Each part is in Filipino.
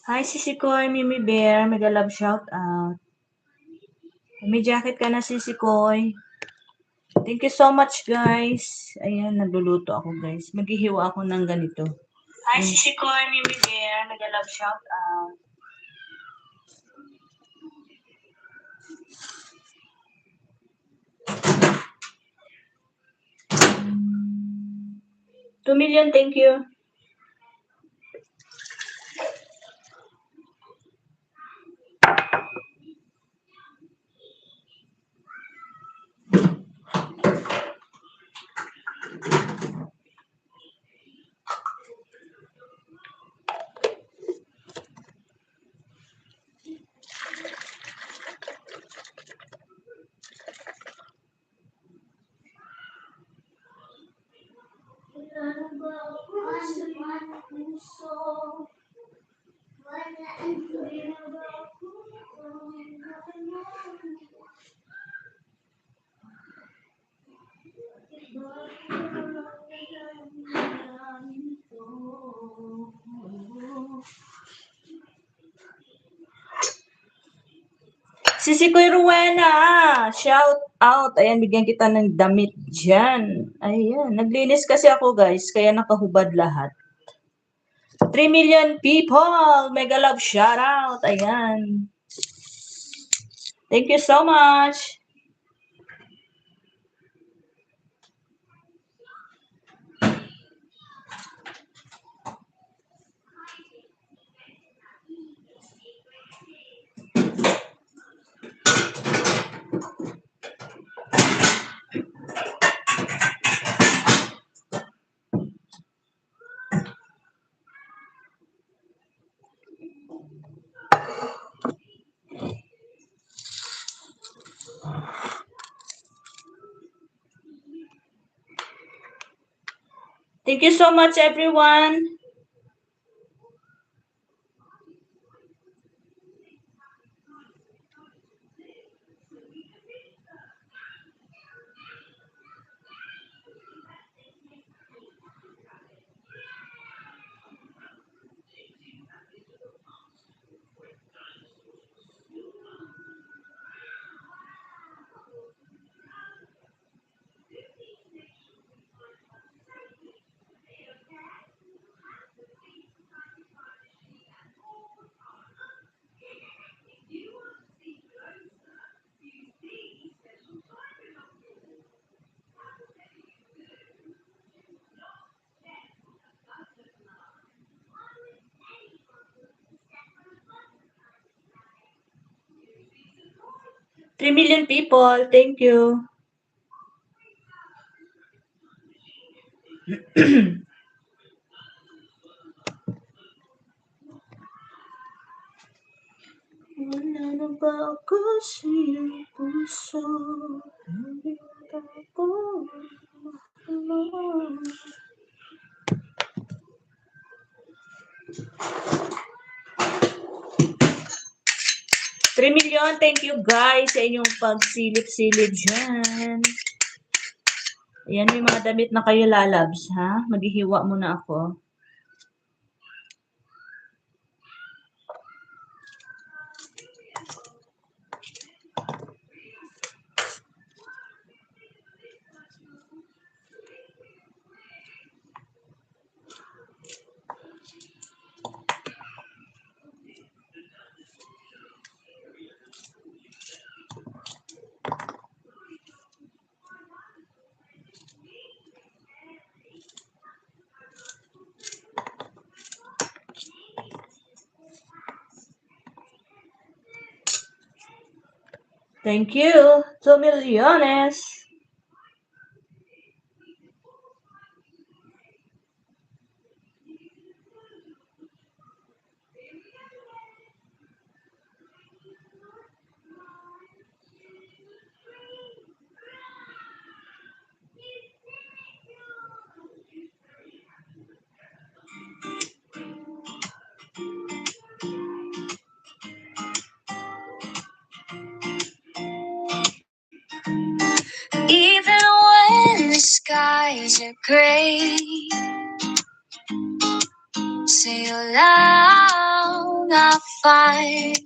Hi, Sisi Koy, Mimi Bear, mega love shout out. May jacket ka na, Sisi Koy. Thank you so much, guys. Ayan, nagluluto ako, guys. Maghihiwa ako ng ganito. Hi, Sisi Koy, Mimi Bear, mega love shout out. $2 million, thank you. Sisi Koy Rowena, shout out. Ayan, bigyan kita ng damit dyan. Ayan, naglinis kasi ako, guys, kaya nakahubad lahat. 3 million people, mega love shout out. Ayan. Thank you so much. Thank you so much, everyone. $3 million people, thank you. Wala na ba ako sa iyong puso? Hindi na ako mahal. 3 million, thank you guys sa inyong pagsilip-silip dyan. Ayan, may mga damit na kayo lalabs, ha? Maghihiwa muna ako. Thank you, 2 millones. Even when the skies are gray, sail out I find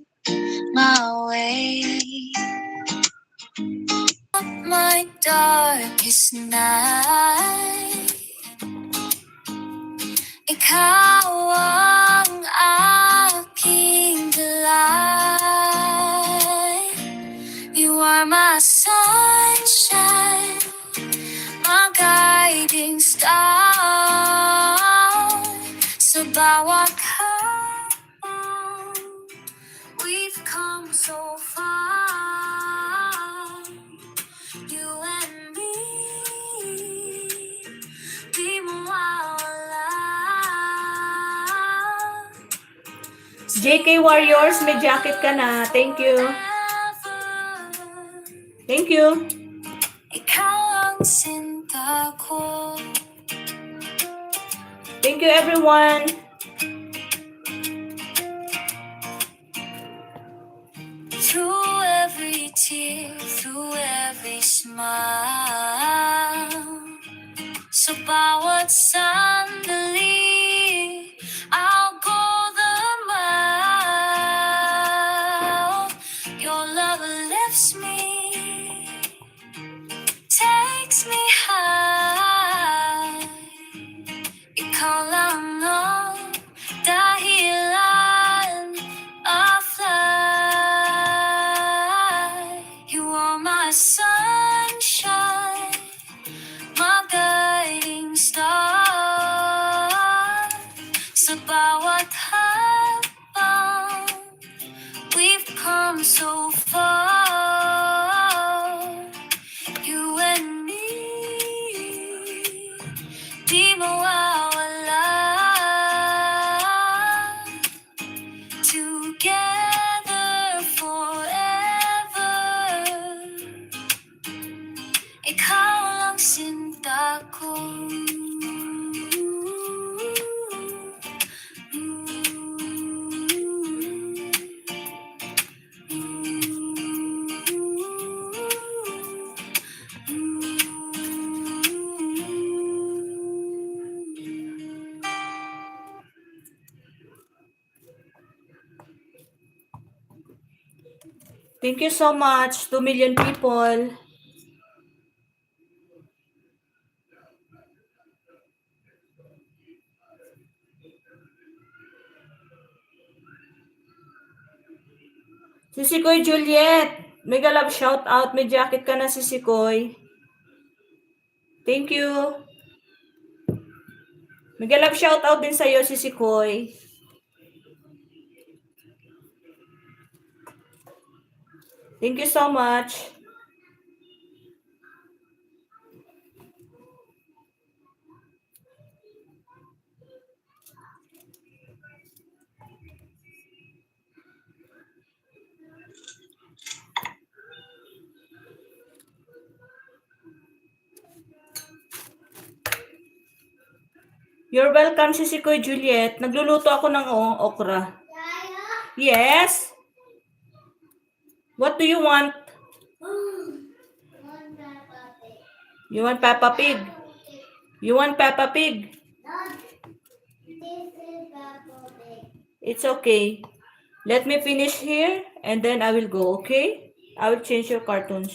my way. My darkest night, ikaw ang aking delight. You are my sunshine, my guiding star. Sa bawat hakbang, we've come so far. You and me, di mawawala. JK Warriors, may jacket ka na. Thank you. Thank you. Ikaw ang sinta ko. Thank you, everyone. Through every tear, through every smile, sa bawat sandali, I'll go the mile. Your love lifts me, takes me high. Ikaw lang ang dahilan of fly. You are my sunshine, my guiding star. Sa bawat hakbang, we've come so far. You and me, di mawawala. Together forever. Ikaw lang sinta ko. Thank you so much. 2 million people. Sisikoy Juliet, mega love shout out. May jacket ka na, Sisikoy. Thank you. Mega love shout out din sa'yo, Sisikoy. Thank you so much. You're welcome, Sisikoy Juliet. Nagluluto ako ng okra. Yes? What do you want? You want Peppa Pig? You want Peppa Pig? It's okay. Let me finish here and then I will go, okay? I will change your cartoons.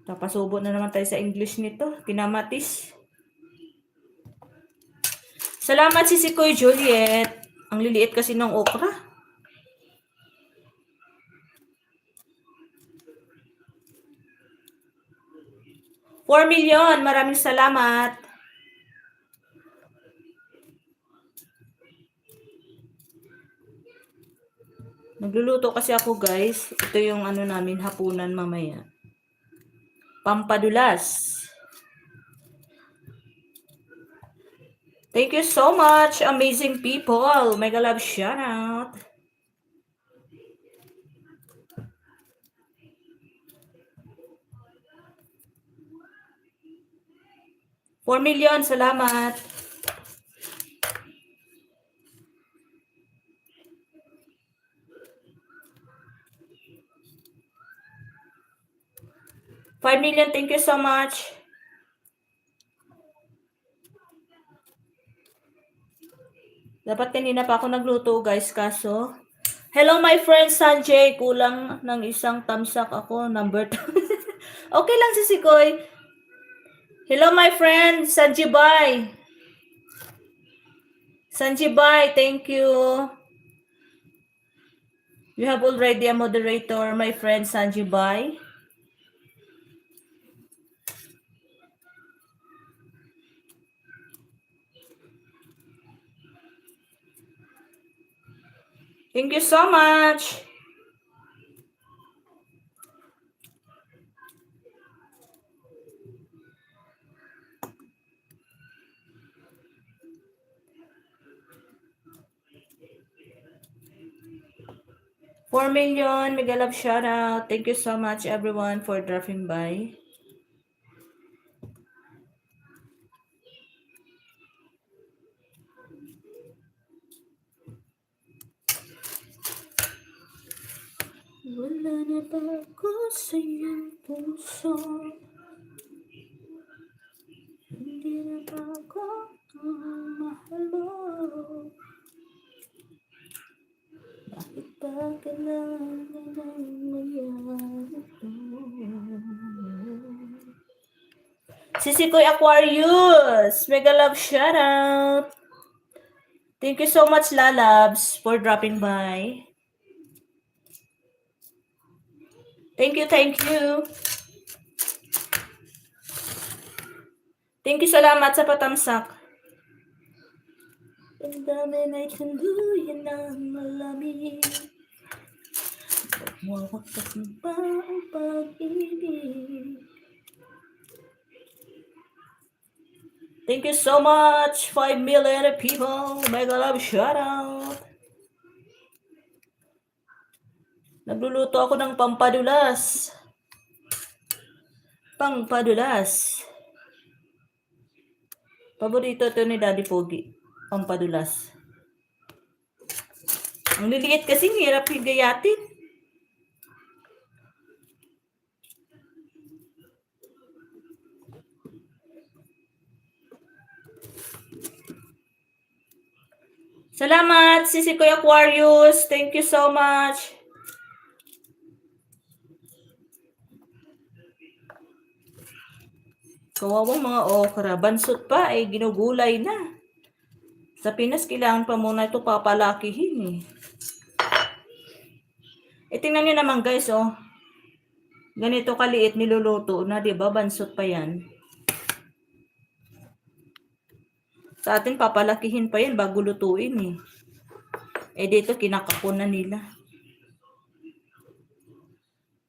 Tapasubo na naman tayo sa English nito. Kinamatis. Salamat, Sisikoy Juliet. Ang liliit kasi ng okra. $4 million. Maraming salamat. Nagluluto kasi ako, guys. Ito yung ano namin, hapunan mamaya. Pampadulas. Thank you so much, amazing people. Mega love shout out. $4 million, salamat. $5 million, thank you so much. Dapat kanina pa ako nagluto, guys, kaso. Hello, my friend Sanjay. Kulang ng isang tamsak ako. Number 2. Okay lang si Sikoy. Hello, my friend Sanjibay. Sanjibay, thank you. You have already a moderator, my friend Sanjibay. Thank you so much. $4 million, mega love shout out. Thank you so much everyone for dropping by. Wala na ba ako sa iyong puso? Hindi na ba ako ang mahal mo? Bakit ba kailangan ng mangyari ito? Sisikoy Aquarius, mega love shout out. Thank you so much, Lalabs, for dropping by. Thank you, thank you. Thank you, salamat sa patamsak. Ang dami na'y tuluyan ng malamig. Mawakas na ba ang pag-ibig? Thank you so much, 5 million people. Mega love shout out. Nagluluto ako ng pampadulas. Pampadulas. Paborito ito ni Daddy Pogi. Pampadulas. Ang liliit kasi, hirap higayatin. Salamat, Sisikoy Aquarius. Thank you so much. Kawawang mga okra. Bansot pa, ginugulay na. Sa Pinas, kailangan pa muna ito papalakihin tingnan nyo naman guys, ganito kaliit niluluto na, diba? Bansot pa yan. Sa atin, papalakihin pa yan bago lutuin dito, kinakapunan nila.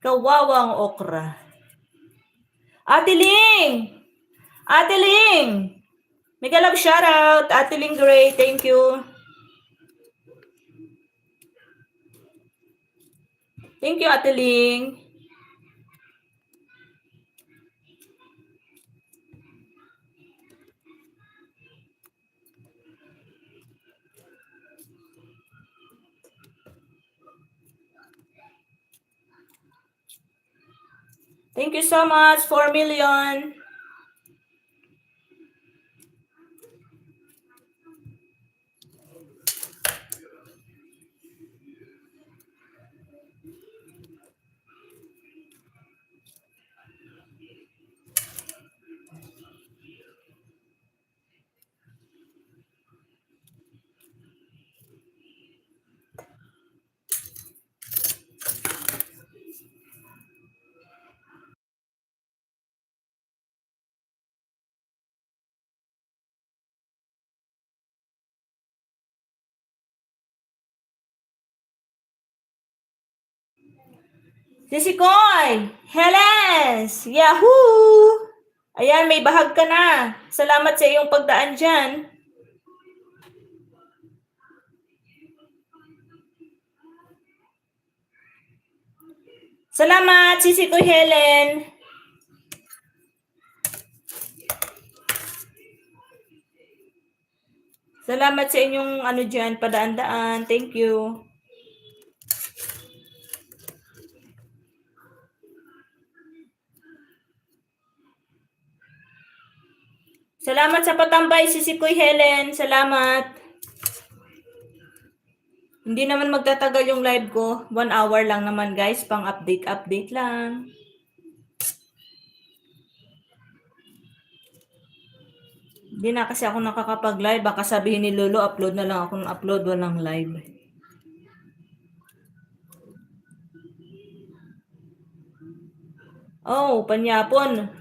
Kawawang okra. Ate Ling! Ate Ling! Mega love shout out, Ate Ling Gray. Thank you. Thank you, Ate Ling. Thank you so much, 4 million. Sisikoy! Helens! Yahoo! Ayan, may bahag ka na. Salamat sa iyong pagdaan dyan. Salamat, Sisikoy Helen. Salamat sa inyong dyan, padaan-daan. Thank you. Salamat sa patambay, Sisikoy Helen. Salamat. Hindi naman magtatagal yung live ko. 1 hour lang naman guys, pang update lang. Hindi na kasi ako nakakapag-live. Baka sabihin ni Lolo, upload na lang ako ng upload, walang live. Oh, panyapon.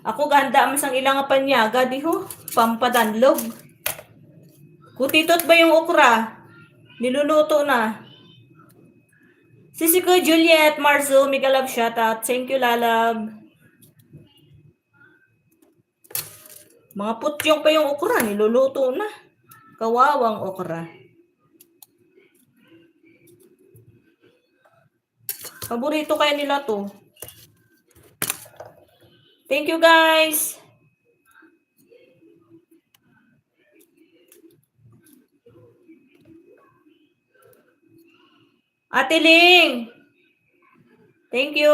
Ako ganda ang sang ilang panyaga, di ho. Pampadanlog. Kutitot ba yung okra? Niluluto na. Sisi ko, Juliet, Marzo, mega love shoutout. Thank you, lalab. Mga putyong pa yung okra, niluluto na. Kawawang okra. Paborito kaya nila to. Thank you, guys. Ate Ling. Thank you.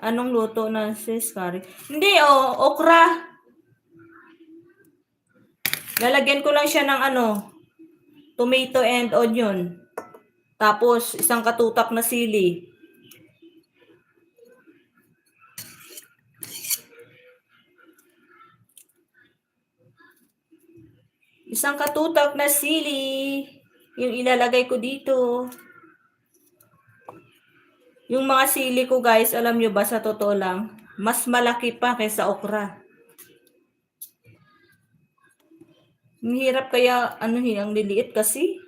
Anong luto na sis, curry? Hindi, okra. Lalagyan ko lang siya ng tomato and onion. Tapos, isang katutak na sili. Isang katutak na sili. Yung ilalagay ko dito. Yung mga sili ko guys, alam nyo ba sa totoo lang, mas malaki pa kaysa okra. Ang hirap kaya, ang liliit kasi.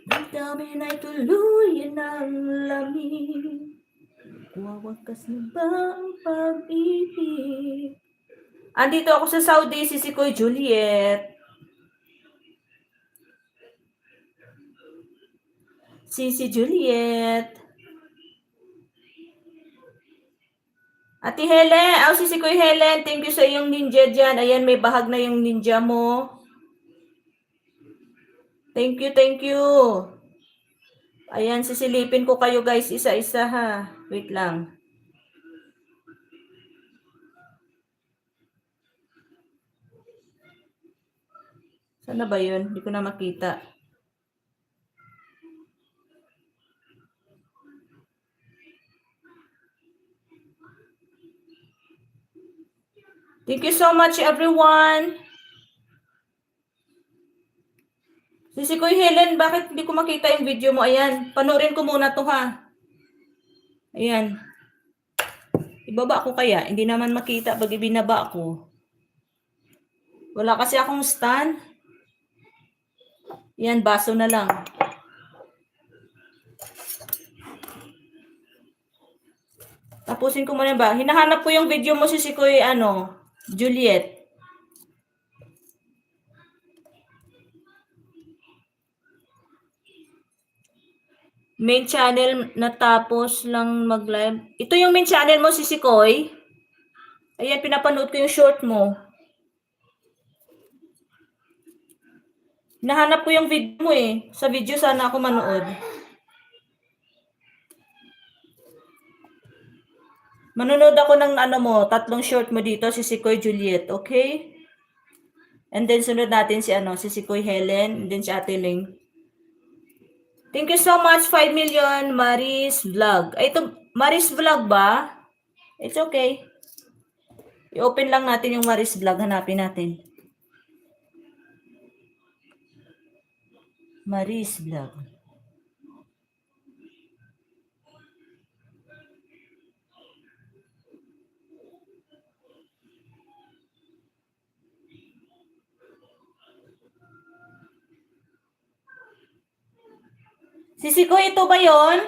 Ang dami na'y tuluyan ng lamig. Wawakas na ba ang pag-ibig? Andito ako sa Saudi, si Koy Juliet. Si Juliet. Ate Helen, si Koy Helen, thank you sa iyong ninja dyan. Ayan, may bahag na yung ninja mo. Thank you, thank you. Ayan, sisilipin ko kayo guys, isa-isa ha. Wait lang. Sana ba yun? Hindi ko na makita. Thank you so much everyone. Si Kuya Helen, bakit hindi ko makita yung video mo? Ayan, panoorin ko muna to ha. Ayan. Ibaba ko kaya? Hindi naman makita pag ibinaba ko. Wala kasi akong stand. Yan, baso na lang. Tapusin ko muna ba? Hinahanap ko yung video mo si Kuya, Juliet. Main channel natapos lang mag-live. Ito yung main channel mo, si Koy. Ayan, pinapanood ko yung short mo. Nahanap ko yung video mo eh. Sa video sana ako manood. Manonood ako ng 3 short mo dito, si Koy Juliet, okay? And then sunod natin si Koy Helen, and then si Ate Ling. Thank you so much, 5 million, Maris Vlog. Ay, ito, Maris Vlog ba? It's okay. I-open lang natin yung Maris Vlog, hanapin natin. Maris Vlog. Sisikoy, ito ba yon?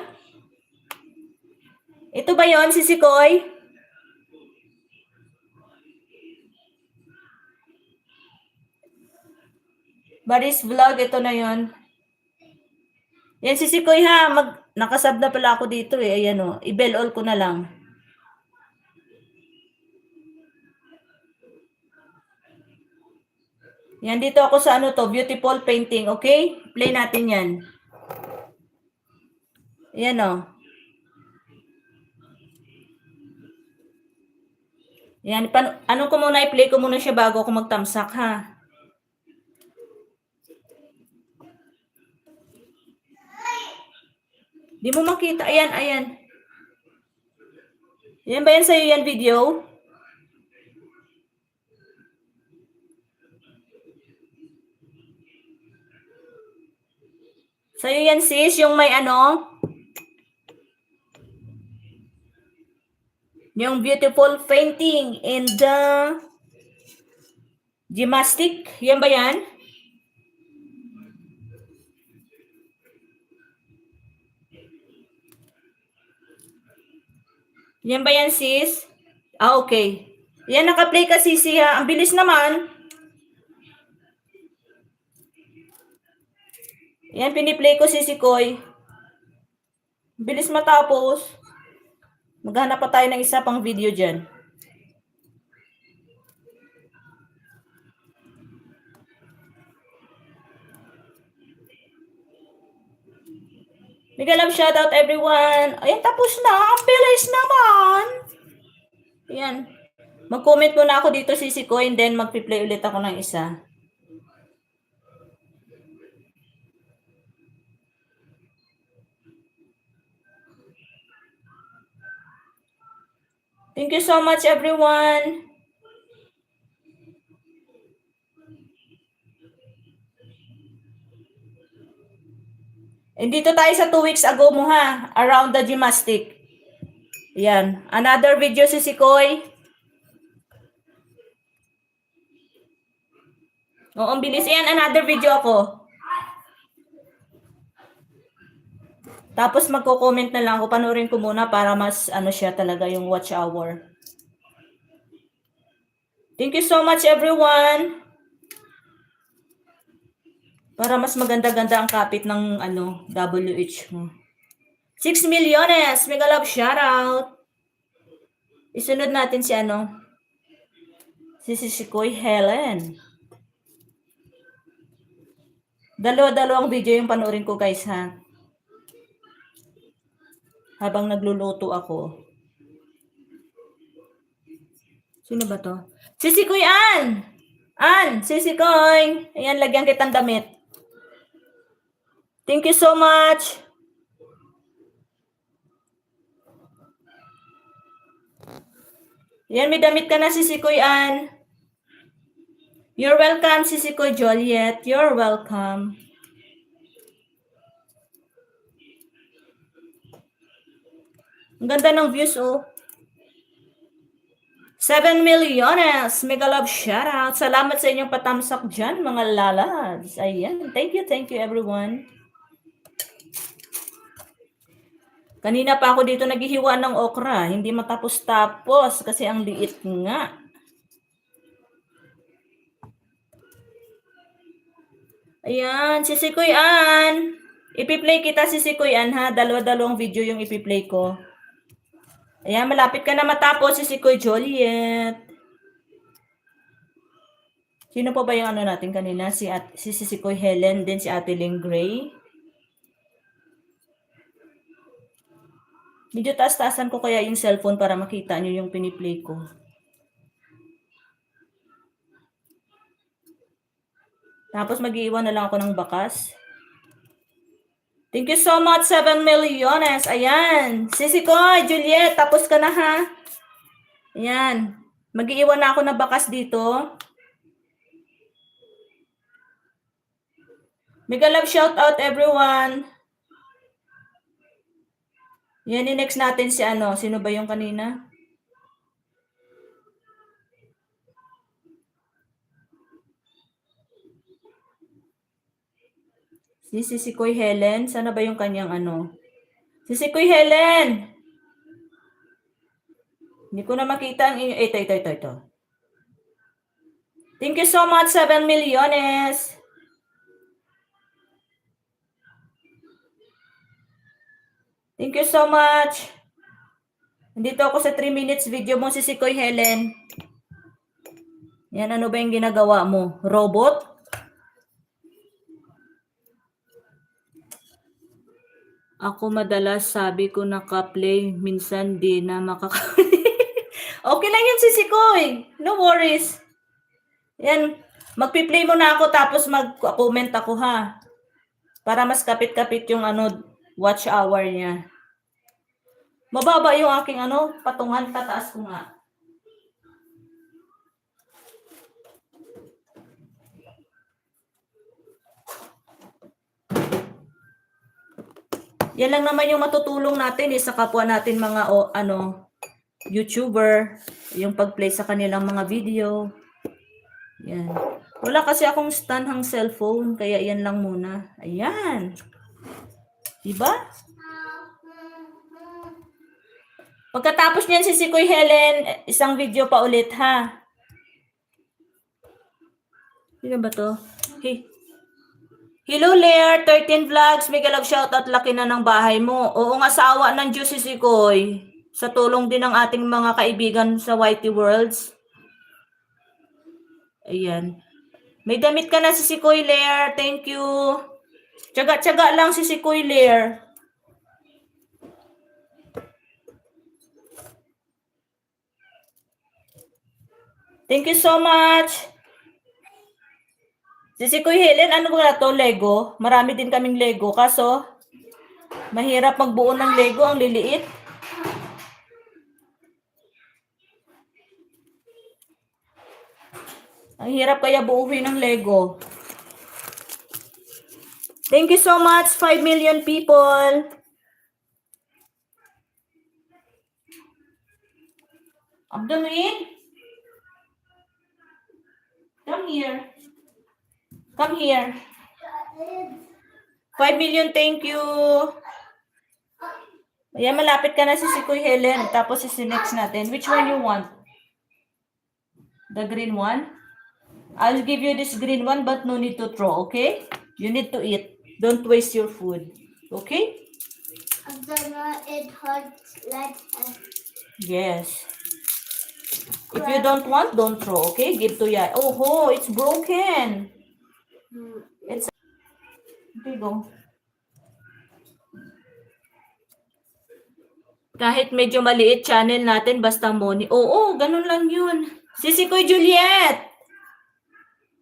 Ito ba yon, Sisikoy? Maris Vlog, ito na yon. Yan, Sisikoy ha. Nakasab na pala ako dito eh. Ayan o. I-bell all ko na lang. Yan, dito ako sa ano to, beautiful painting, okay? Play natin yan. Yan o. Yan, ano ko muna, i-play ko muna siya bago ako magtamsak, ha? Di mo makita. Ayan, ayan. Yan ba yan sa'yo yan video? Sa'yo yan sis, yung may ano? Yung beautiful painting in the gymnastic. Yan ba yan? Yan ba yan sis? Ah, okay. Yan, naka-play ka sis. Ang bilis naman. Yan, piniplay ko si Koy. Bilis matapos. Maghanap pa tayo ng isa pang video dyan. Mega love shoutout everyone. Ayan, tapos na. Ang bilis naman. Ayan. Mag-comment muna ako dito si Koy and then mag-play ulit ako ng isa. Thank you so much, everyone. And dito tayo sa 2 weeks ago mo ha, around the gymnastic. Yan. Another video si Koy. Oo, ang bilis. Yan, another video ako. Tapos magko-comment na lang ako. Panoorin ko muna para mas ano siya talaga yung watch hour. Thank you so much everyone. Para mas maganda-ganda ang kapit ng ano, WH mo. 6 milyones. Mega love shoutout. Isunod natin si ano. Si Koy Helen. Dalawa-dalawang video yung panoorin ko guys ha. Habang nagluluto ako. Sino ba to? Sisi Koy Ann! Ann! Sisi Koy! Ayan, lagyan kitang damit. Thank you so much! Ayan, may damit ka na Sisi Koy Ann. You're welcome, Sisi Koy Juliet. You're welcome. Ang ganda ng views, oh. 7 milyones. Mega love shoutout. Salamat sa inyong patamsak dyan, mga lalads. Ayan. Thank you everyone. Kanina pa ako dito naghihiwa ng okra. Hindi matapos-tapos kasi ang liit nga. Ayan. Si Koy Ann. Ipi-play kita si Koy Ann ha. Dalawa-dalawang video yung ipi-play ko. Ayan, malapit ka na matapos si Koy Juliet. Sino pa ba yung ano natin kanina? Si Koy Helen, din si Ate Ling Gray. Medyo taas-taasan ko kaya yung cellphone para makita nyo yung piniplay ko. Tapos mag-iiwan na lang ako ng bakas. Thank you so much, 7 milyones. Ayan. Sisi Koy, Juliet, tapos ka na ha. Ayan. Mag-iiwan na ako ng bakas dito. Mega love shout out everyone. Yan, next natin si ano. Sino ba yung kanina? Si Koy Helen. Sana ba yung kanyang ano? Si Koy Helen! Hindi ko na makita ang ito. Thank you so much, 7 milyones. Thank you so much. Nandito ako sa 3 minutes video mo, si Koy Helen. Yan, ano ba yung ginagawa mo? Robot? Ako madalas sabi ko naka-play, minsan di na Okay lang yun, Sisikoy. No worries. Yan, magpi-play muna ako tapos mag-comment ako ha. Para mas kapit-kapit yung watch hour niya. Mababa yung aking patungan, tataas ko nga. Yan lang naman yung matutulong natin sa kapwa natin mga YouTuber, yung pag-play sa kanilang mga video. Yan. Wala kasi akong stand-hang cellphone, kaya yan lang muna. Ayan. Diba? Pagkatapos niyan si Kuya Helen, isang video pa ulit ha. Sino ba to? Hey. Hello Lair, 13 vlogs, mega love shoutout, laki na ng bahay mo. Oo nga, sa awa ng Diyos si Sikoy. Sa tulong din ng ating mga kaibigan sa Whitey Worlds. Ayan. May damit ka na si Sikoy Lair, thank you. Tsaga-tsaga lang si Sikoy Lair. Thank you so much. Si Kuya Helen, ano ba to? Lego? Marami din kaming Lego. Kaso, mahirap magbuo ng Lego. Ang liliit. Ang hirap kaya buuhin ng Lego. Thank you so much, 5 million people. Abdamin? Come here. Come here. 5 million, thank you. Ayan, malapit ka na si Kuya Helen. Tapos next natin. Which one you want? The green one? I'll give you this green one, but no need to throw, okay? You need to eat. Don't waste your food. Okay? It hurts like Yes. If you don't want, don't throw, okay? Give to ya. Oh, it's broken. It's okay, go. Kahit medyo maliit channel natin, basta money. Oo, ganun lang yun. Sisi Kuya Juliet,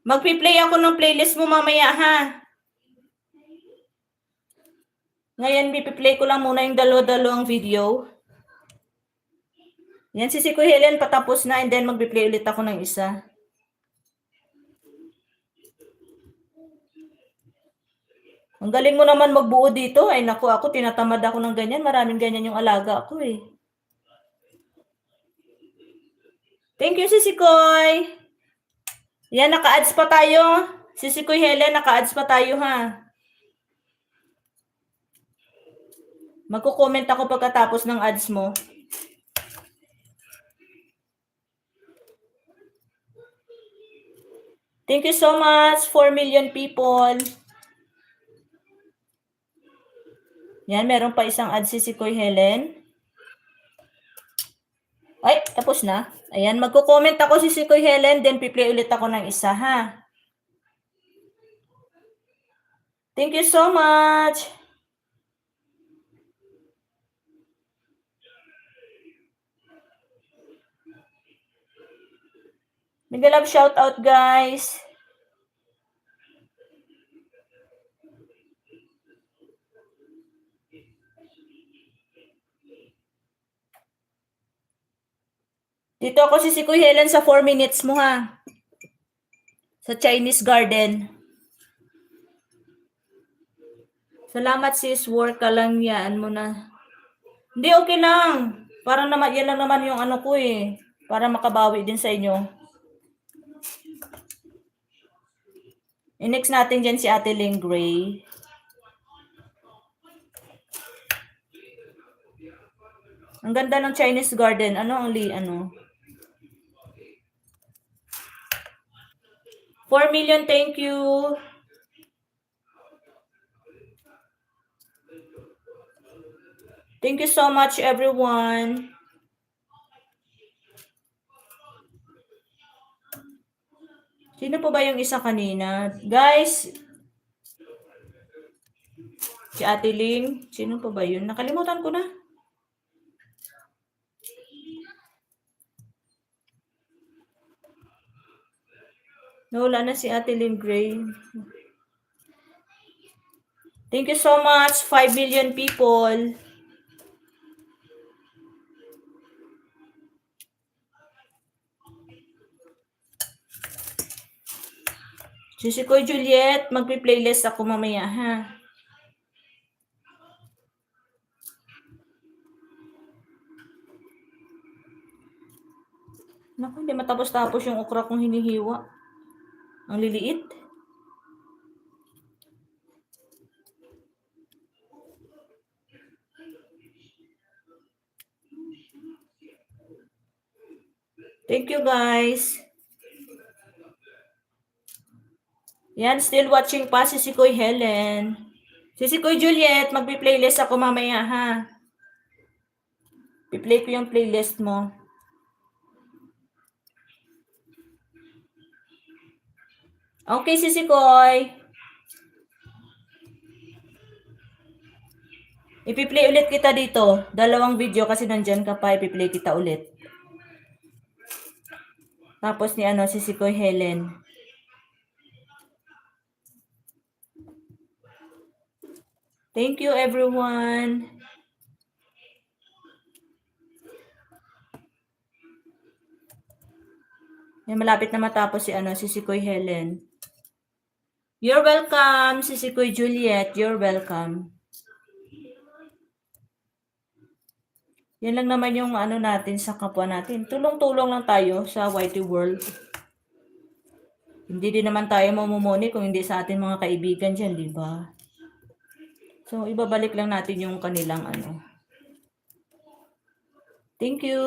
magpi-play ako ng playlist mo mamaya, ha? Ngayon, pipi-play ko lang muna yung dalo-dalawang video. Yan, si Kuya Helen, patapos na, and then magpi-play ulit ako ng isa. Ang galing mo naman magbuo dito. Ay, naku, ako, tinatamad ako ng ganyan. Maraming ganyan yung alaga ako, eh. Thank you, Sisi Koy. Yan, naka-ads pa tayo. Sisi Kuya Helen, naka-ads pa tayo, ha? Magko-comment ako pagkatapos ng ads mo. Thank you so much, 4 million people. Yan, meron pa isang ads si Kuya Helen. Ay, tapos na. Ayan, magko-comment ako si Kuya Helen, then piplay ulit ako ng isa, ha? Thank you so much. Mega love shout out, guys. Dito ako si Kuya Helen sa 4 minutes mo, ha? Sa Chinese Garden. Salamat, sis. Work ka lang, yan mo na. Hindi, okay lang. Parang naman, yan lang naman yung ano ko, eh. Para makabawi din sa inyo. I-next natin dyan si Ate Ling Gray. Ang ganda ng Chinese Garden. Ano ang 4 million, thank you. Thank you so much, everyone. Sino po ba yung isa kanina? Guys, Si Ate Ling. Sino pa ba yun? Nakalimutan ko na. Nawala na si Ate Ling Gray. Thank you so much, 5 million people. Si Koy Juliet, magpi-playlist ako mamaya, ha? Naku, hindi matapos-tapos yung okra kong hinihiwa. Ang liliit. Thank you, guys. Yan, still watching pa si Koy Helen. Si Koy Juliet, magpi-playlist ako mamaya, ha? I-play ko yung playlist mo. Okay, si Koy. Ipi-play ulit kita dito. 2 video kasi nandyan ka pa. Ipi-play kita ulit. Tapos ni si Koy Helen. Thank you, everyone. Yan, malapit na matapos si Koy Helen. You're welcome, si Koy Juliet. You're welcome. Yan lang naman yung natin sa kapwa natin. Tulong-tulong lang tayo sa YT World. Hindi din naman tayo mamumuni kung hindi sa atin mga kaibigan dyan, di ba? So, ibabalik lang natin yung kanilang Thank you.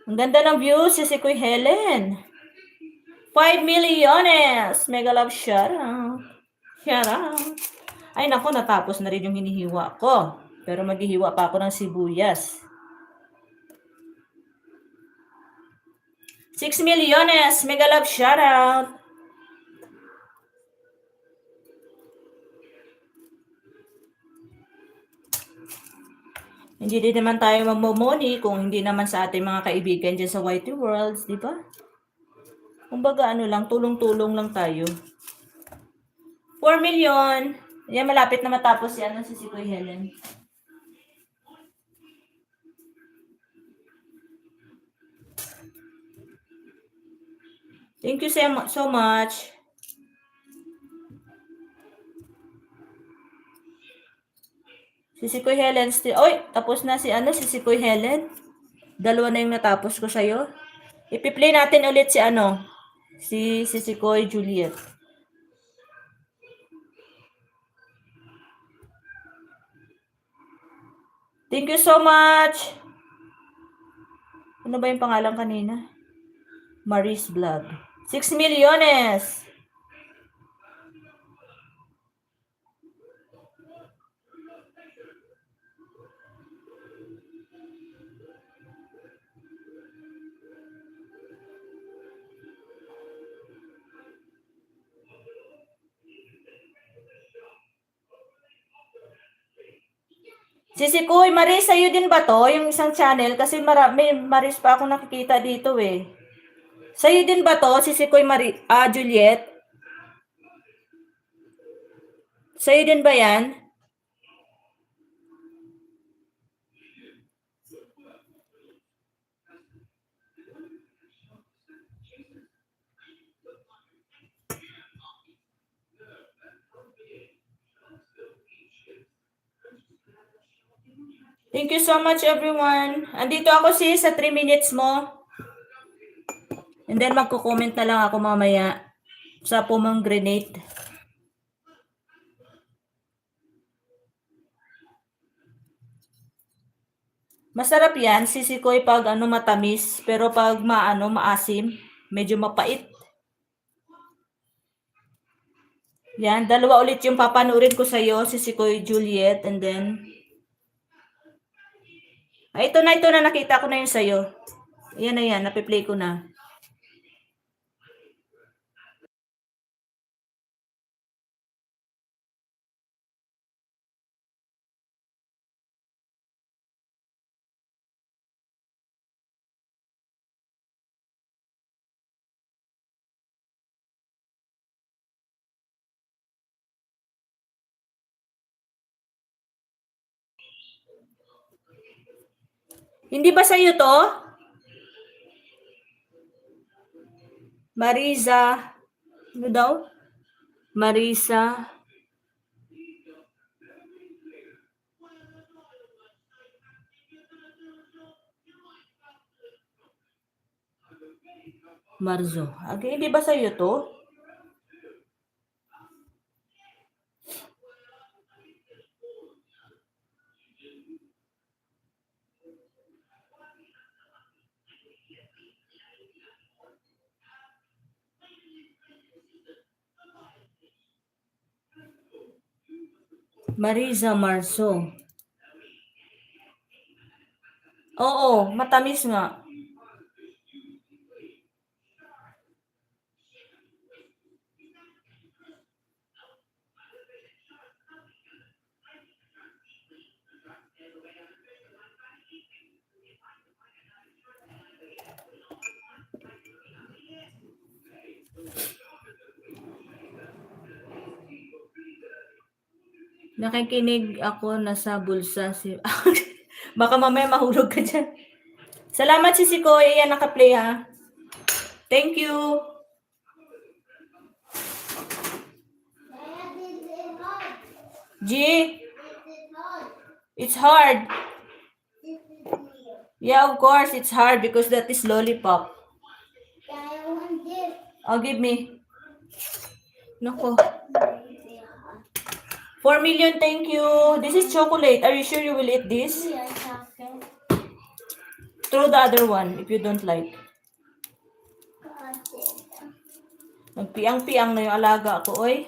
Ang ganda ng views si Koy Helen. 5 milyones. Mega love shoutout. Shoutout. Ay nako, natapos na rin yung hinihiwa ko. Pero maghihiwa pa ako ng sibuyas. 6 milyones. Mega love shoutout. Hindi din naman tayo mamomoni kung hindi naman sa ating mga kaibigan dyan sa YT Worlds, di ba? Kumbaga lang, tulong-tulong lang tayo. 4 million. Yan, malapit na matapos yan si Koy Helen. Thank you so much. Si Koy Helen still. Oy, tapos na si Koy Helen. 2 na yung natapos ko sa'yo. Ipi-play natin ulit si Koy Juliet. Thank you so much. Ano ba yung pangalan kanina? Maris Vlog. 6 milyones. Si Koy, Maris, sa'yo din ba to? Yung isang channel? Kasi may Maris pa akong nakikita dito eh. Sa'yo din ba to? Si Koy Juliet? Sa'yo din ba yan? Thank you so much, everyone. Andito ako sa 3 minutes mo. And then magko-comment na lang ako mamaya sa pomegranate. Masarap yan, sisikoy pag matamis, pero pag maasim, medyo mapait. Yan, 2 ulit yung papanurin ko sa iyo, sisikoy Juliet, and then ito na nakita ko na yun sa iyo. Ayan na yan, napiplay ko na. Hindi ba sa'yo to? Mariza. Ano daw? Marisa. Marzo. Okay, hindi ba sa'yo to? Marisa Marzo. Oo, matamis nga. Nakikinig ako nasa bulsa si... Baka mamaya mahulog ka dyan. Salamat si Koy. Ayan, naka-play ha. Thank you. G, it's hard. Yeah, of course, it's hard because that is lollipop. Oh, give me. Nako. 4 million, thank you. This is chocolate. Are you sure you will eat this? Throw the other one if you don't like. Nagpiang-piang na yung alaga ko, oy.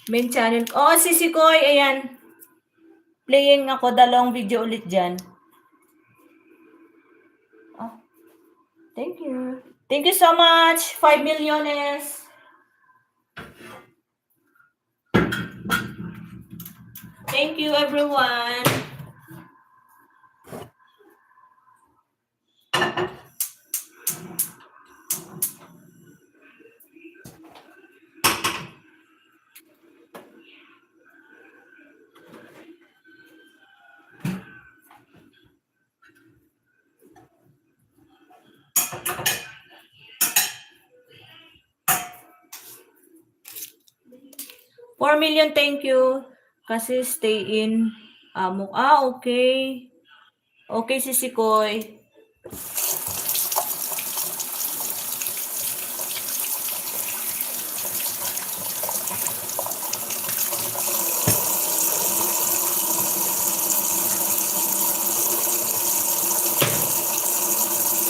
Main channel. Oh, si Koy, ayan. Playing ako, dalawang video ulit dyan. Oh, thank you. Thank you so much, 5 milliones. Thank you, everyone. $4 million, thank you. Kasi stay in Amok. Okay. Okay, si Koy.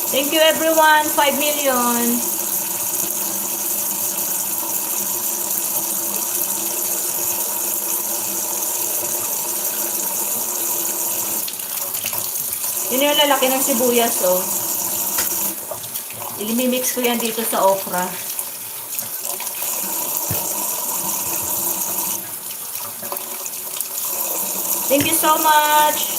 Thank you, everyone. 5 million. Yun yung lalaki ng sibuyas, oh. Ilimimix ko yan dito sa okra. Thank you so much.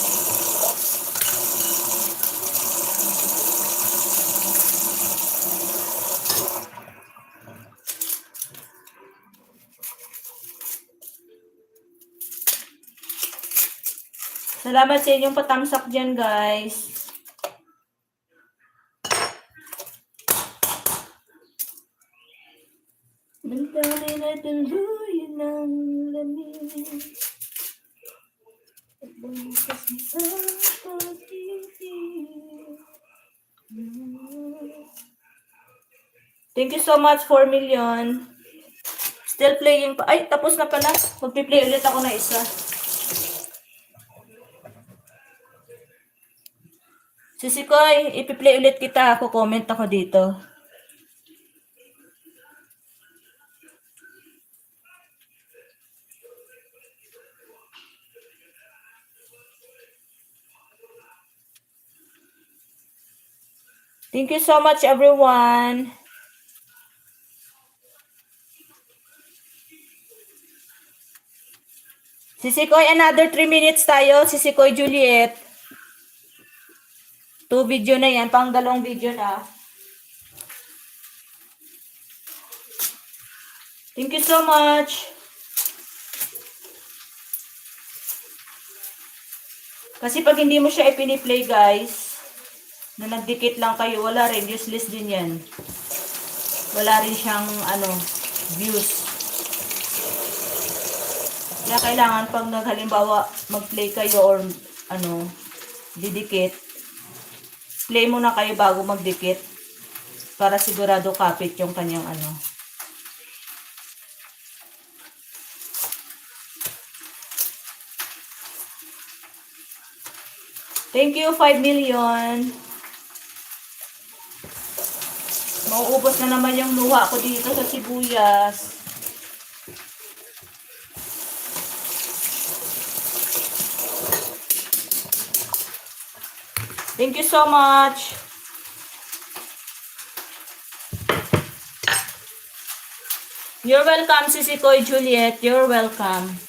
Salamat sa inyong patamsak dyan, guys. Bantay na tuluyan ng lamig. At bukas na sa pag-ibig. Thank you so much, 4 million. Still playing pa. Ay, tapos na pala. Magpi-play ulit ako na isa. Koy, ipi-play ulit kita. Ako comment ako dito. Thank you so much, everyone. Sisikoy, another 3 minutes tayo. Sisikoy Juliet. 2 video na yan. Pang 2 video na. Thank you so much. Kasi pag hindi mo siya ipiniplay, guys, na nagdikit lang kayo, wala rin. Useless din yan. Wala rin siyang, views. Kaya kailangan pag halimbawa mag-play kayo or didikit, play muna kayo bago magdikit para sigurado kapit yung kanyang Thank you, 5 million. Mauubos na naman yung luha ko dito sa sibuyas. Thank you so much. You're welcome, Sisikoy Juliet. You're welcome.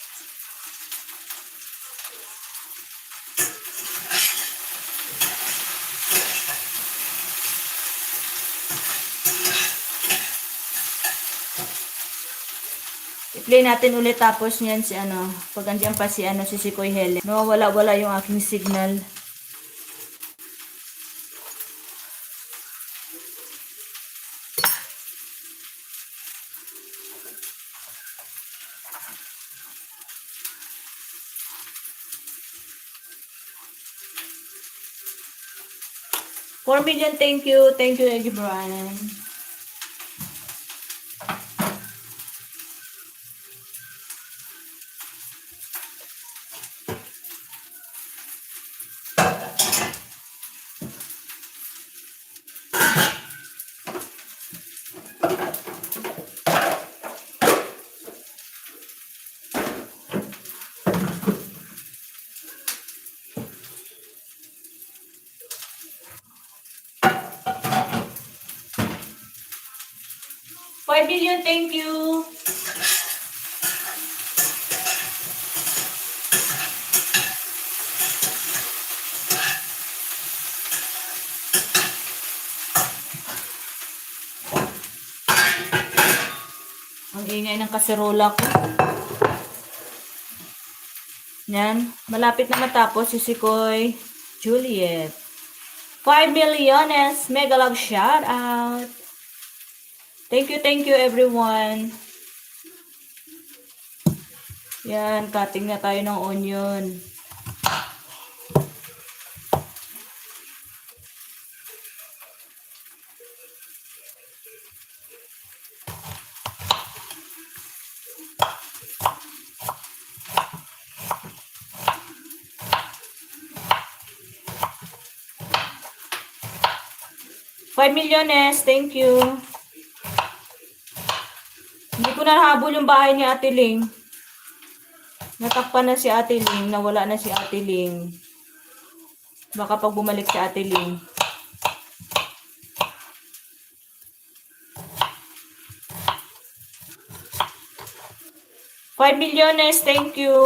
I-play natin ulit tapos niyan si pag andiyan pa si Sisikoy Helen. No, wala yung aking signal. $4 million, thank you. Thank you, Eggy Brian. $5 million, thank you. Ang ingay ng kaserola ko. Yan. Malapit na matapos si Sisikoy Juliet. 5 milliones. Mega love shout out. Thank you everyone. Yan, cutting na tayo ng onion. $5 milyones, thank you. Hindi ko nahabol yung bahay ni Ate Ling. Natakpan na si Ate Ling, nawala na si Ate Ling. Baka pag bumalik si Ate Ling. $5 milyones, thank you.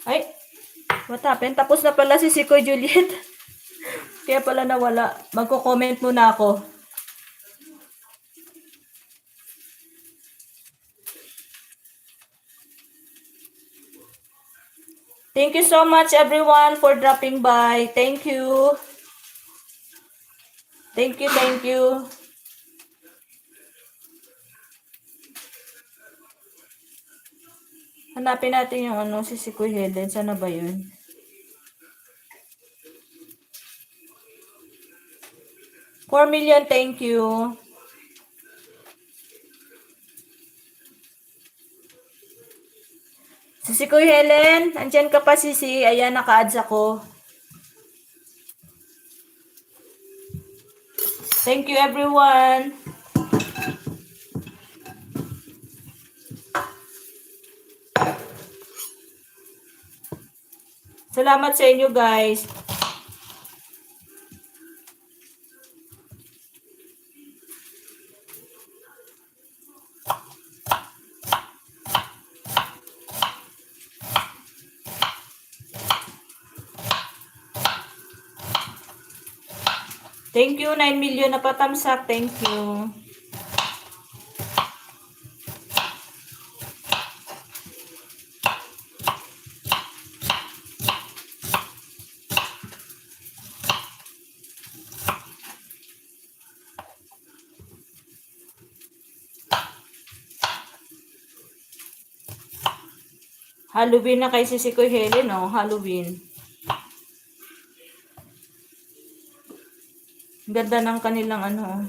Ay, what happened? Tapos na pala si Sisikoy Juliet. Kaya pala nawala. Magko-comment muna ako. Thank you so much everyone for dropping by. Thank you. Thank you. Hanapin natin yung si Sisikoy Helen. Sana ba yun? $4 million, thank you. Sisikoy Helen, andyan ka pa Sisi. Ayan, naka-ads ako. Thank you everyone. Salamat sa inyo, guys. Thank you, 9 million na patamsak. Thank you. Halloween na kay Sisikoy Helen, oh. Halloween. Ganda ng kanilang ano.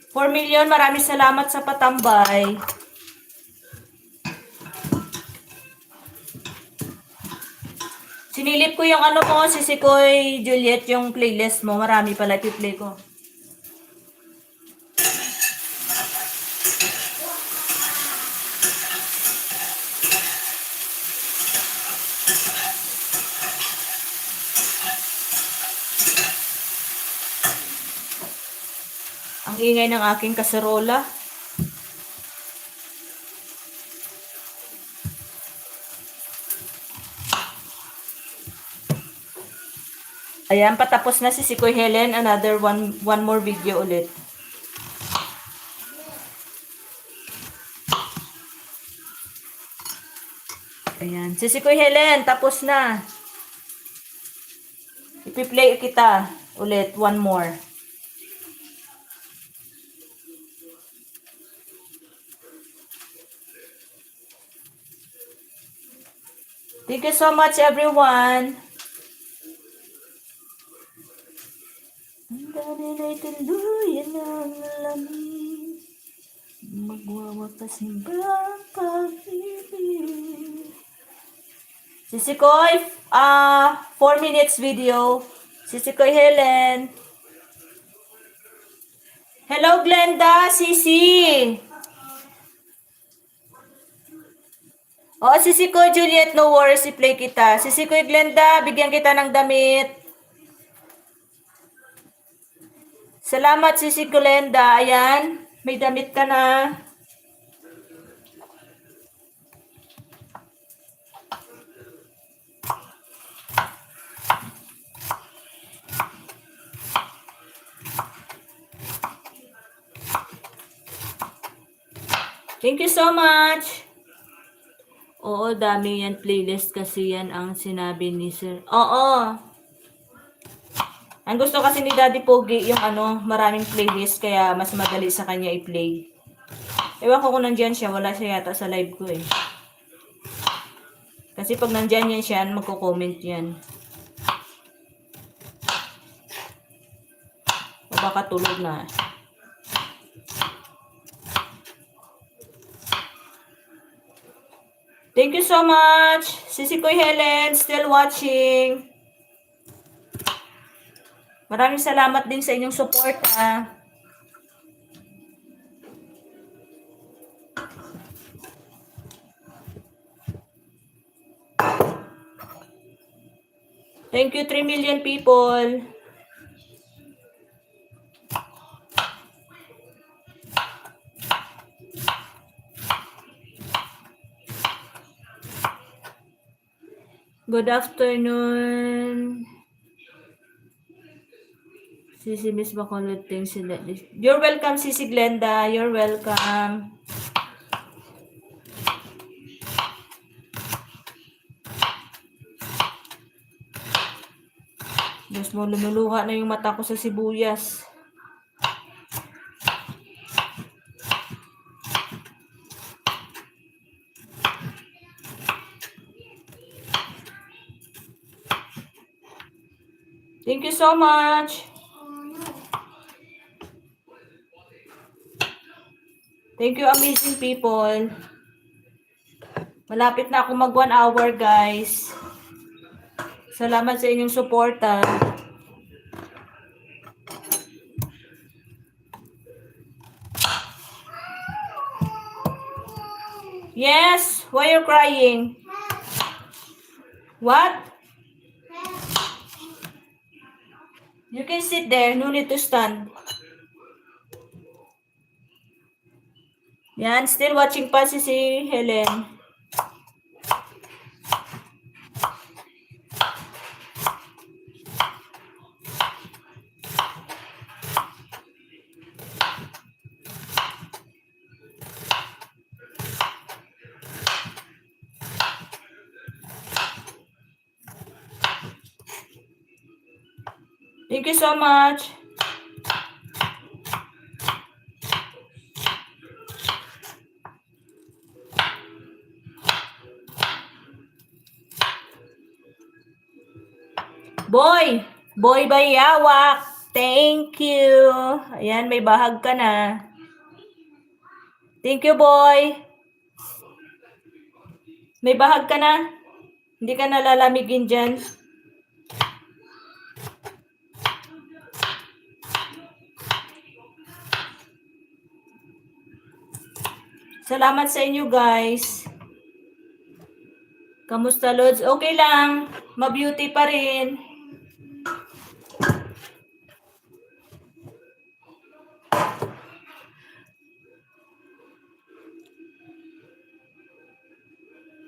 4 million, maraming salamat sa patambay. Sinilip ko yung ano mo, Sisikoy Juliet, yung playlist mo. Marami pala i-play ko. Ang ingay ng aking kaserola. Ayan, patapos na si Sikoy Helen. Another one more video ulit. Ayan, si Sikoy Helen, tapos na. Ipi-play kita ulit, one more. Thank you so much, everyone. Ang dami na'y tuluyan ng lamig, magwawakas hanggang pag-ibig. Sisikoy, 4 minutes video. Sisikoy Helen. Hello, Glenda, Sisi. Oo, Sisikoy Juliet, no worries, i-play kita. Sisikoy Glenda, bigyan kita ng damit. Salamat, Sisikoy Glenda. Ayan, may damit ka na. Thank you so much. Oo, dami yan playlist kasi yan ang sinabi ni Sir. Oo. Ang gusto kasi ni Daddy Pogi yung ano, maraming playlist kaya mas madali sa kanya i-play. Ewan ko kung nandyan siya, wala siya yata sa live ko eh. Kasi pag nandyan yan siya, magko-comment yan. O baka tulog na. Thank you so much. Sisikoy Helen, still watching. Maraming salamat din sa inyong support, ha. Thank you, 3 million people. Good afternoon. Sisi Miss Bacolod, thanks. You're welcome, Sisi Glenda. You're welcome. Diyos mo, lumuluha na yung mata ko sa sibuyas. Thank you so much. Thank you, amazing people. Malapit na ako mag 1 hour, guys. Salamat sa inyong suporta. Yes, why you're crying? What? You can sit there, no need to stand. Yan, still watching pa si Helen. Thank you so much. Boy Bayawak. Thank you. Ayan, may bahag ka na. Thank you, boy. May bahag ka na. Hindi ka nalalamigin dyan. Salamat sa inyo, guys. Kamusta, Lods? Okay lang. Ma-beauty pa rin.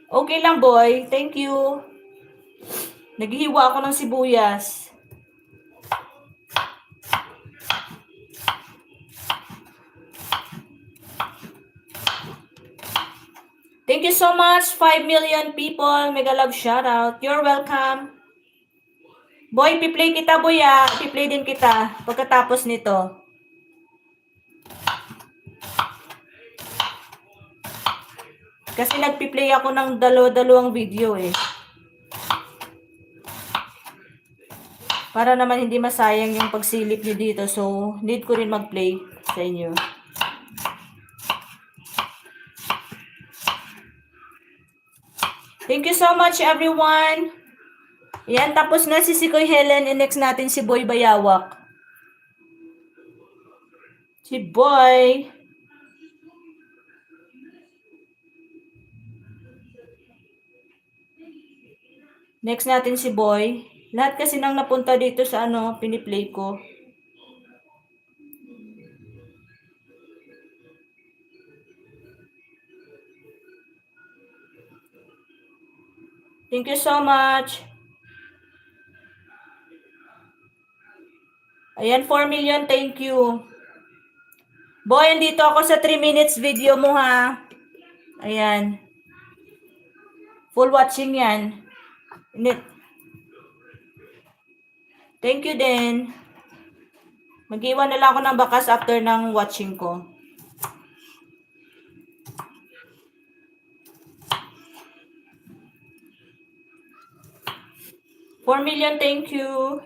Okay lang, boy. Thank you. Naghihiwa ako ng sibuyas. Thank you so much, 5 million people. Mega love shoutout. You're welcome. Boy, piplay kita, boy, ah. Piplay din kita pagkatapos nito. Kasi nagpiplay ako ng dalawang video eh. Para naman hindi masayang yung pagsilip nyo dito. So, need ko rin mag-play sa inyo. Thank you so much, everyone. Yan, tapos na si Sikoy Helen. And next natin si Boy Bayawak. Si Boy. Next natin si Boy. Lahat kasi nang napunta dito sa piniplay ko. Thank you so much. Ayan, 4 million. Thank you. Boy, andito ako sa 3 minutes video mo, ha. Ayan. Full watching yan. Thank you din. Mag-iwan na lang ako ng bakas after ng watching ko. $4 million, thank you.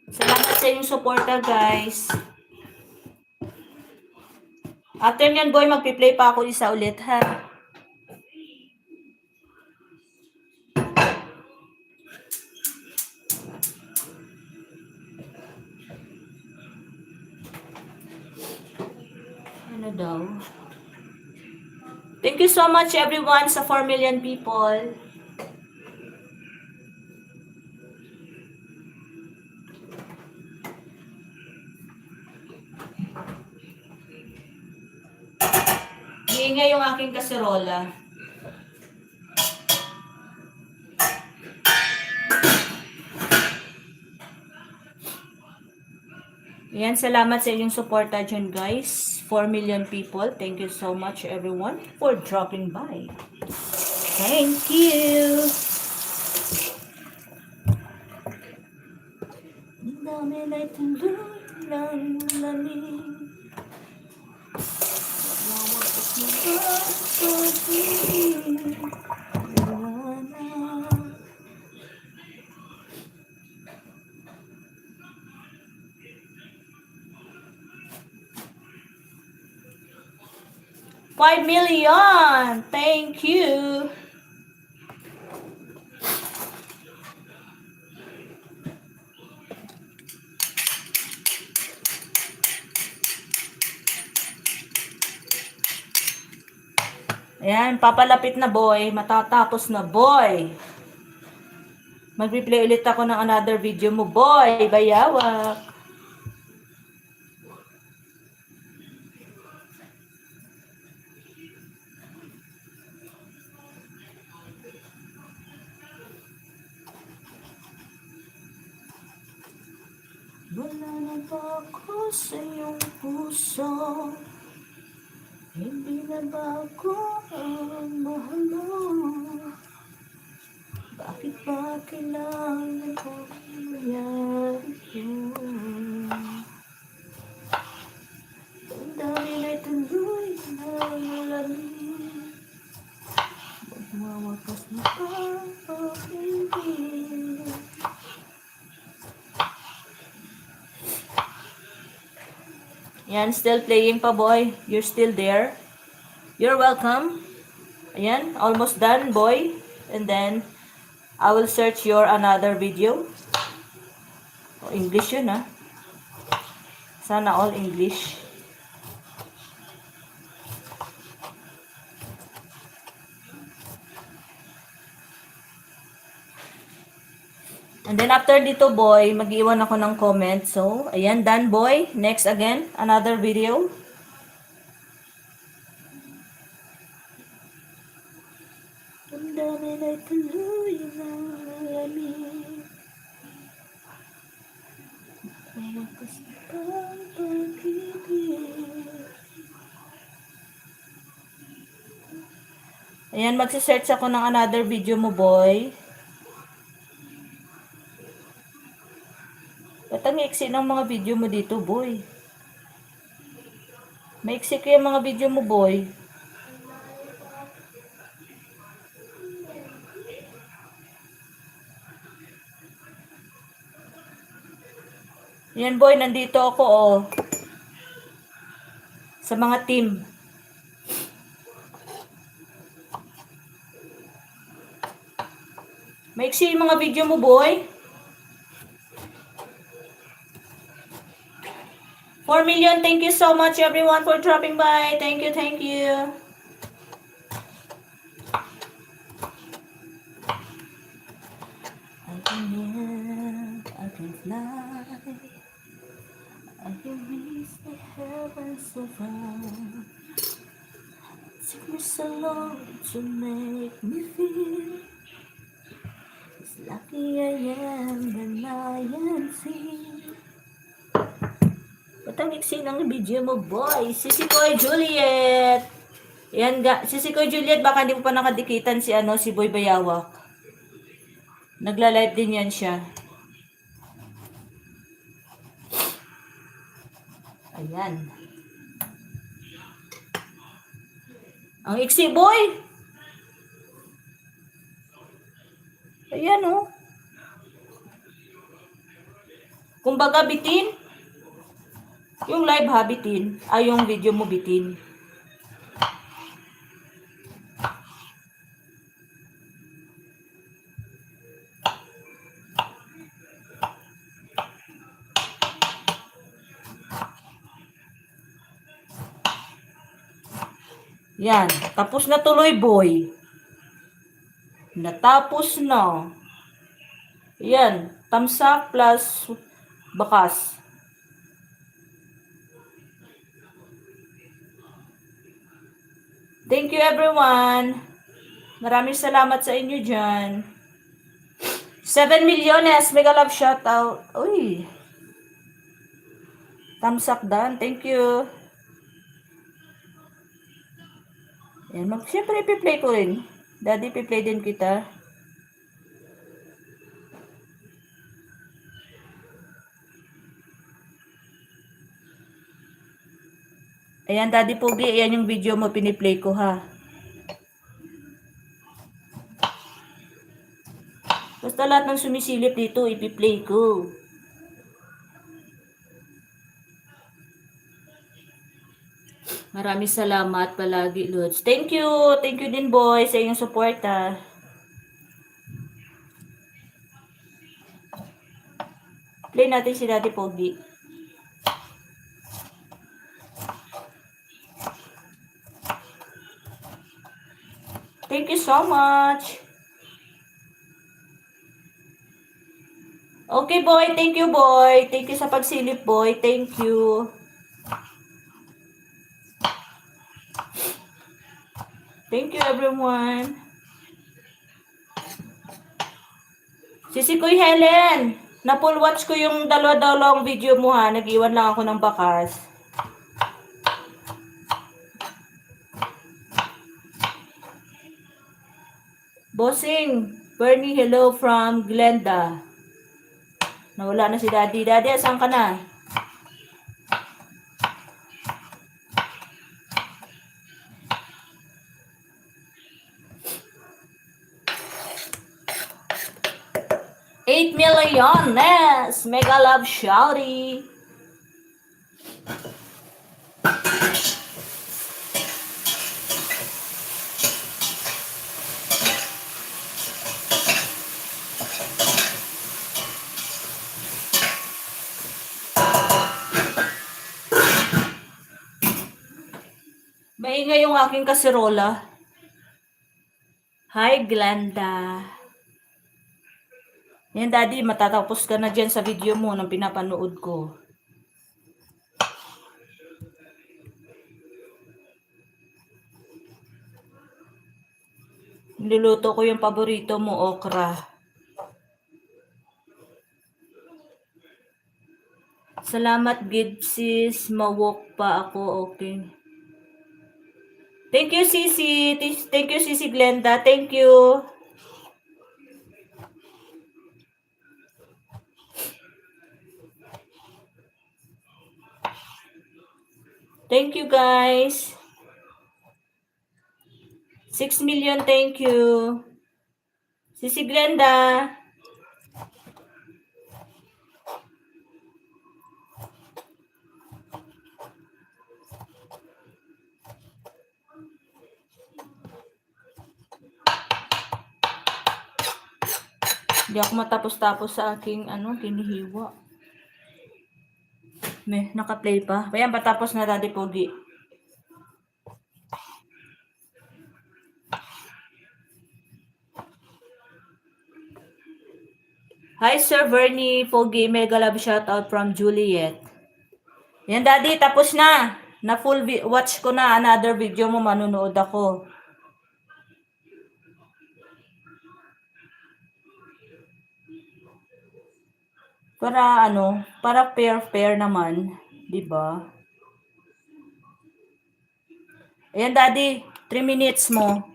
Salamat sa inyong suporta, guys. After nyan, boy, magpi-play pa ako isa ulit, ha. Ano daw? Thank you so much, everyone, sa 4 million people. Iingay yung aking kaserola. Ayan, salamat sa inyong suporta dyan, guys. 4 million people. Thank you so much, everyone, for dropping by. Thank you. Dami na tuloy ng lamig. $5 million. Thank you. Ayan, papalapit na boy. Matatapos na boy. Mag-replay ulit ako ng another video mo boy. Bayawak. Wala na ba ako sa iyong puso? Hindi na ba ako ang mahal mo? Bakit ba kailangan ko nangyari yun? Ang dami na'y tuloy na malamig. Magwawakas na pa o hindi? Yan, still playing pa boy. You're still there. You're welcome. Ayan, almost done boy. And then, I will search your another video. Oh, English yun ah. Sana all English. And then after dito boy, mag-iwan ako ng comment. So, ayan, done boy. Next again, another video. Ang dami na tuloy na malamig. Mawakas na pag-ibig. Ayan, magsisearch ako ng another video mo boy. Ba't ang iksi ng mga video mo dito, boy? Maiksi ko yung mga video mo, boy. Yan, boy. Nandito ako, oh. Sa mga team. Maiksi yung mga video mo, boy. 4 million, thank you so much everyone for dropping by. Thank you, thank you. I can live, I can fly. I can reach the heavens so far. Took me so long to make me feel as lucky I am than I am seen. Ba't ang iksi ng video mo, boy? Sisikoy Juliet. Yan, Sisikoy Juliet, baka hindi mo pa nakadikitan si, si Boy Bayawak. Nagla-live din yan siya. Ayan. Ang iksi, boy! Ayan, oh. Kumbaga, bitin. Yung live ha, bitin. Ay, yung video mo, bitin. Yan. Tapos na tuloy, boy. Natapos na. Yan. Tamsak plus bakas. Thank you everyone. Maraming salamat sa inyo dyan. 7 milyones. Mega love shoutout. Uy. Thumbs up done. Thank you. Yan. Siyempre ipi-play ko rin. Daddy, ipi-play din kita. Ayan, Daddy Pogi, ayan yung video mo, piniplay ko ha. Basta lahat ng sumisilip dito, ipi-play ko. Maraming salamat palagi, Lods. Thank you din boy, sa inyong suporta. Play natin si Daddy Pogi. Thank you so much. Okay, boy. Thank you, boy. Thank you sa pagsilip, boy. Thank you. Thank you, everyone. Sisikoy Helen, na-full watch ko yung dalawa-dalawang video mo ha. Nag-iwan lang ako ng bakas. Bossing, Bernie, hello from Glenda. Nawala na si Daddy. Daddy, asan ka na? $8 million, yes! Mega love shouty. Maingay yung aking kasirola. Hi, Glenda. Yan, Daddy, matatapos ka na dyan sa video mo nang pinapanood ko. Niluluto ko yung paborito mo, okra. Salamat, Gidsis. Mawalk pa ako, okay. Thank you, Sisi. Thank you, Sisi Glenda. Thank you. Thank you, guys. 6 million, thank you. Sisi Glenda. Hindi ako matapos-tapos sa aking kinihiwa. Naka-play pa. Ayan, patapos na, Daddy Pogi. Hi, Sir Bernie Pogi. Mega love shoutout from Juliet. Yan, Daddy, tapos na. Na full watch ko na another video mo, manunood ako. Para fair naman, 'di ba? Ayan, Daddy, 3 minutes mo.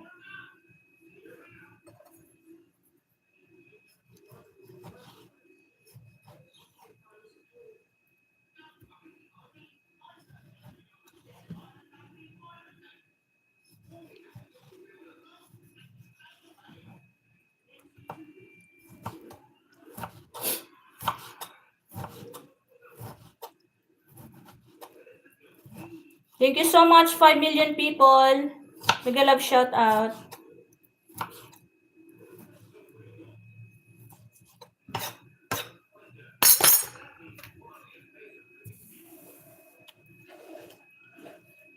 Thank you so much, 5 million people. Mega love shout out.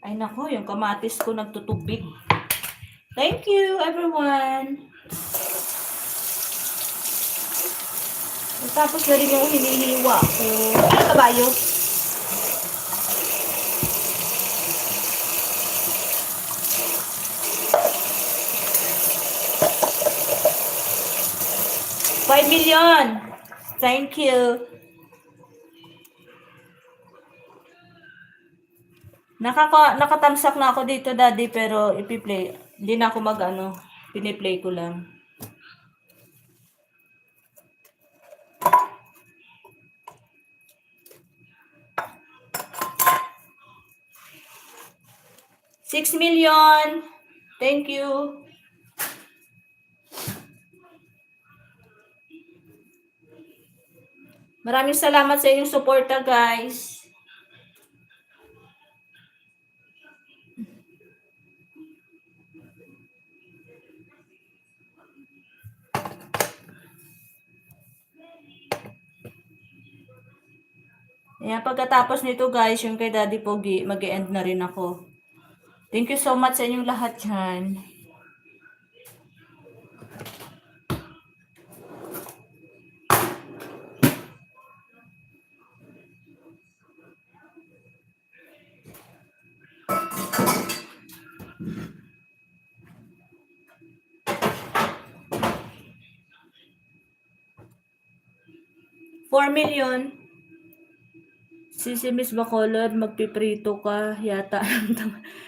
Ay nako, yung kamatis ko nagtutubig. Thank you, everyone. Tapos na rin yung hinihiwa ko. Ano kabayo? $5 million. Thank you. Nakatamsak na ako dito, Daddy, pero ipi-play. Hindi na ako piniplay ko lang. $6 million. Thank you. Maraming salamat sa inyong suporta, guys. Ayan, pagkatapos nito, guys, yung kay Daddy Pogi, mag-e-end na rin ako. Thank you so much sa inyong lahat dyan. 4 million. Si Miss Bacolod, magpiprito ka yata.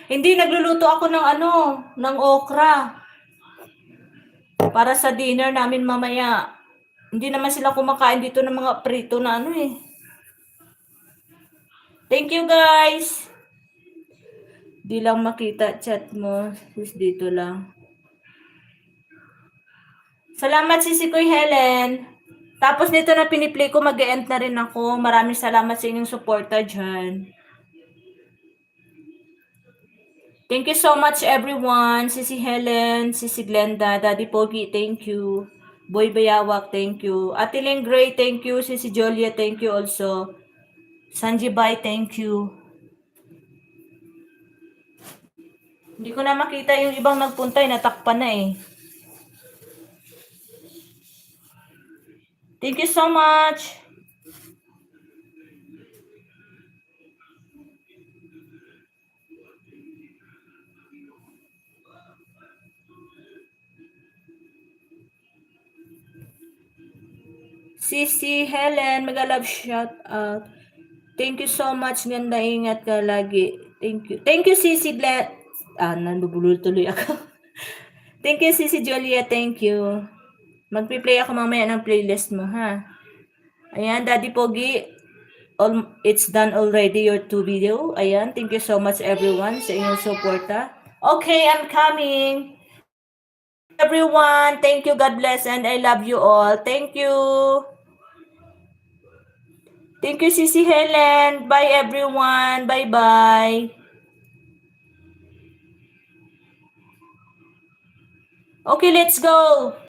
Hindi, nagluluto ako ng okra. Para sa dinner namin mamaya. Hindi naman sila kumakain dito ng mga prito na eh. Thank you guys. Di lang makita chat mo. Dito lang. Salamat si Kuy Helen. Tapos nito na piniplay ko, mag-e-end na rin ako. Maraming salamat sa inyong suporta dyan. Thank you so much everyone. Sisi Helen, Sisi Glenda, Daddy Pogi, thank you. Boy Bayawak, thank you. Ate Ling Gray, thank you. Sisi Jolia, thank you also. Sanjibay, thank you. Hindi ko na makita yung ibang nagpunta, natakpan na eh. Thank you so much. Sisi Helen, mega love shout out. Thank you so much. Ganda, ingat ka lagi. Thank you. Thank you, Sisi Glad. Nandubulol tuloy ako. Thank you, Sisi Julia. Thank you. Magpi-play ako mamaya ng playlist mo, ha? Ayan, Daddy Pogi. It's done already, your 2 video. Ayan, thank you so much everyone sa inyong suporta. Okay, I'm coming. Everyone, thank you. God bless and I love you all. Thank you. Thank you, Sisi Helen. Bye, everyone. Bye-bye. Okay, let's go.